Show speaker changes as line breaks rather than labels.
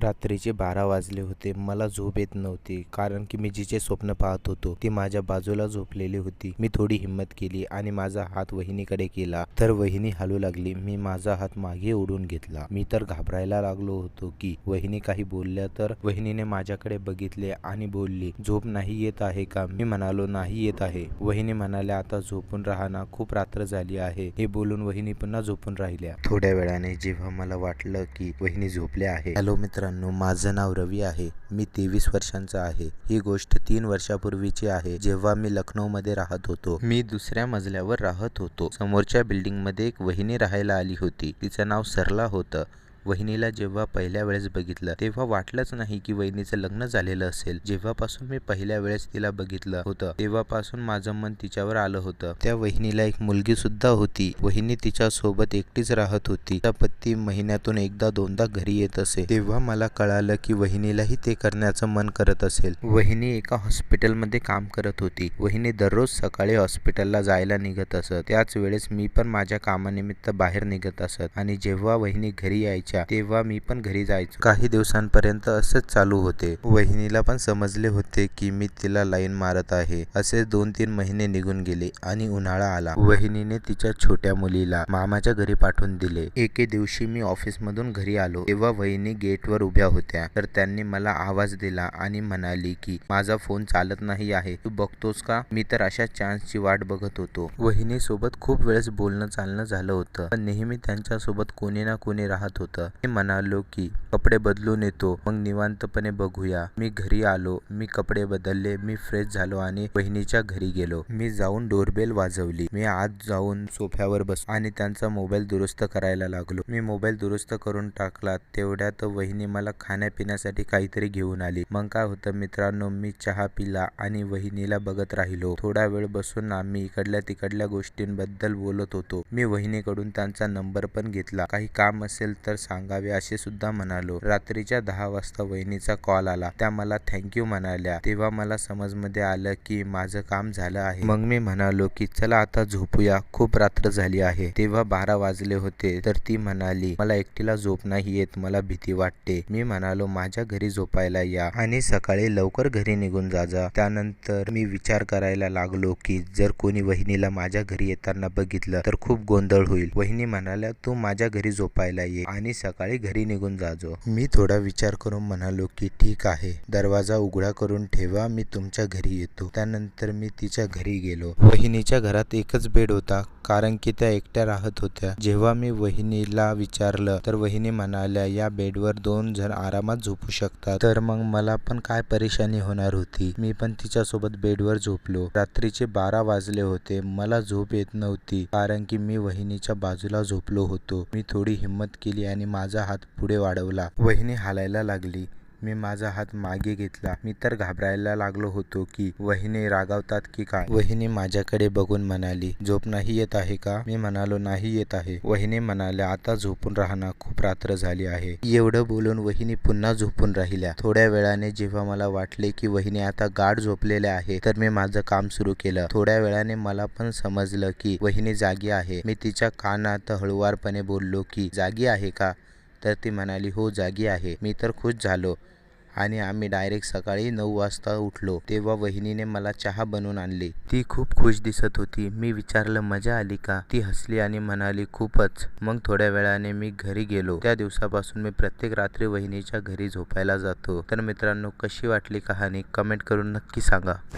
रात्रीचे 12 वाजले होते. मला झोप येत नव्हती, कारण की मी जिचे स्वप्न पाहत होतो ती माझ्या बाजूला झोपलेली होती. मी थोडी हिंमत केली आणि माझा हात वहिनीकडे केला, तर वहिनी हलू लागली. मी माझा हात मागे ओढून घेतला. मी तर घाबरायला लागलो होतो की वहिनी काही बोलल्या तर. वहिनीने माझ्याकडे बघितले आणि बोलली, झोप नाही येत आहे का? मी म्हणालो, नाही येत आहे. वहिनी म्हणाल्या, आता झोपून राहा ना, खूप रात्र झाली आहे. हे बोलून वहिनी पुन्हा झोपून राहिल्या. थोड्या वेळाने जेव्हा मला वाटलं की वहिनी झोपल्या आहे. हॅलो मित्रांनो, माझं नाव रवी आहे. मी 23 वर्षांचा आहे. ही गोष्ट 3 वर्षापूर्वीची आहे, जेव्हा मी लखनौमध्ये राहत होतो. मी दुसऱ्या मजल्यावर राहत होतो. समोरच्या बिल्डिंगमध्ये एक वहिनी राहायला आली होती. तिचं नाव सरला होतं. वहिनीला जेव्हा पहिल्या वेळेस बघितलं तेव्हा वाटलंच नाही की वहिनीचं लग्न झालेलं असेल. जेव्हापासून मी पहिल्या वेळेस तिला बघितलं होतं तेव्हापासून माझं मन तिच्यावर आलं होतं. त्या वहिनीला एक मुलगी सुद्धा होती. वहिनी तिच्या सोबत एकटीच राहत होती. तिचा पती महिन्यातून एकदा दोनदा घरी येत असे. तेव्हा मला कळालं की वहिनीलाही ते करण्याचं मन करत असेल. वहिनी एका हॉस्पिटलमध्ये काम करत होती. वहिनी दररोज सकाळी हॉस्पिटलला जायला निघत असत. त्याच वेळेस मी पण माझ्या कामानिमित्त बाहेर निघत असत आणि जेव्हा वहिनी घरी यायच्या तेव्हा मी पण घरी जायचो. काही दिवसांपर्यंत असंच चालू होते. वहिनीला पण समजले होते की मी तिला लाईन मारत आहे. असे 2-3 महिने निघून गेले आणि उन्हाळा आला. वहिनीने तिच्या छोट्या मुलीला मामाच्या घरी पाठवून दिले. एके दिवशी मी ऑफिसमधून घरी आलो तेव्हा वहिनी गेटवर उभ्या होत्या. तर त्यांनी मला आवाज दिला आणि म्हणाली की माझा फोन चालत नाही आहे, तू बघतोस का? मी तर अशा चान्सची वाट बघत होतो. वहिनी सोबत खूप वेळेस बोलणं चालणं झालं होतं, पण नेहमी त्यांच्यासोबत कोणी ना कोणी राहत होतं. मी म्हणालो की कपडे बदलून येतो, मग निवांतपणे बघूया. मी घरी आलो. मी कपडे बदलले. मी फ्रेश झालो आणि वहिनीच्या घरी गेलो. मी जाऊन डोरबेल वाजवली. मी आत जाऊन सोफ्यावर बसलो आणि त्यांचा मोबाईल दुरुस्त करायला लागलो. मी मोबाईल दुरुस्त करून टाकला तेवढ्यात वहिनी मला खाण्यापिण्यासाठी काहीतरी घेऊन आली. मग काय होतं मित्रांनो, मी चहा पिला आणि वहिनीला बघत राहिलो. थोडा वेळ बसून आम्ही इकडल्या तिकडल्या गोष्टींबद्दल बोलत होतो. मी वहिनीकडून त्यांचा नंबर पण घेतला. काही काम असेल तर सांगावे असे सुद्धा म्हणालो. रात्रीच्या 10 वाजता वहिनीचा कॉल आला. त्या मला थँक्यू म्हणाल्या. तेव्हा मला समजमध्ये आलं की माझं काम झालं आहे. मग मी म्हणालो की चला आता झोपूया, खूप रात्र झाली आहे. तेव्हा 12 वाजले होते. तर ती म्हणाली, मला एकटीला झोप नाही येत, मला भीती वाटते. मी म्हणालो, माझ्या घरी झोपायला या आणि सकाळी लवकर घरी निघून जा. त्यानंतर मी विचार करायला लागलो की जर कोणी वहिनीला माझ्या घरी येताना बघितलं तर खूप गोंधळ होईल. वहिनी म्हणाल्या, तू माझ्या घरी झोपायला ये आणि सकाळी घरी निघून जाजो. मी थोडा विचार करून म्हणालो की ठीक आहे, दरवाजा उघडा करून ठेवा, मी तुमच्या घरी येतो. त्यानंतर मी तिच्या घरी गेलो. वहिनीच्या घरात एकच बेड होता, कारण की त्या एकट्या राहत होत्या. जेव्हा मी वहिनीला विचारलं तर वहिनी म्हणाल्या, या बेडवर 2 जण आरामात झोपू शकतात. तर मग मला पण काय परेशानी होणार होती. मी पण तिच्यासोबत बेडवर झोपलो. रात्रीचे 12 वाजले होते. मला झोप येत नव्हती, कारण की मी वहिनीच्या बाजूला झोपलो होतो. मी थोडी हिंमत केली आणि माझा हात पुढे वाढवला. वहिनी हालायला लागली. मी माझा हात मागे घेतला. मी तर घाबरायला लागलो होतो की वहिनी रागावतात की काय. वहिनी माझ्याकडे बघून म्हणाली, झोप नाही येत आहे का? मी म्हणालो, नाही येत आहे. वहिनी म्हणाल्या, आता झोपून राहा ना, खूप रात्र झाली आहे. एवढं बोलून वहिनी पुन्हा झोपून राहिल्या. थोड्या वेळाने जेव्हा मला वाटले की वहिनी आता गाढ झोपलेल्या आहे, तर मी माझं काम सुरू केलं. थोड्या वेळाने मला पण समजलं की वहिनी जागी आहे. मी तिच्या कानात हळुवारपणे बोललो की जागी आहे का? तर ती म्हणाली, हो जागी आहे. मी तर खुश झालो आणि आम्ही डायरेक्ट सकाळी 9 वाजता उठलो. तेव्हा वहिनीने मला चहा बनवून आणली. ती खूप खुश दिसत होती. मी विचारलं, मजा आली का? ती हसली आणि म्हणाली, खूपच. मग थोड्या वेळाने मी घरी गेलो. त्या दिवसापासून मी प्रत्येक रात्री वहिनीच्या घरी झोपायला जातो. तर मित्रांनो, कशी वाटली कहाणी कमेंट करून नक्की सांगा.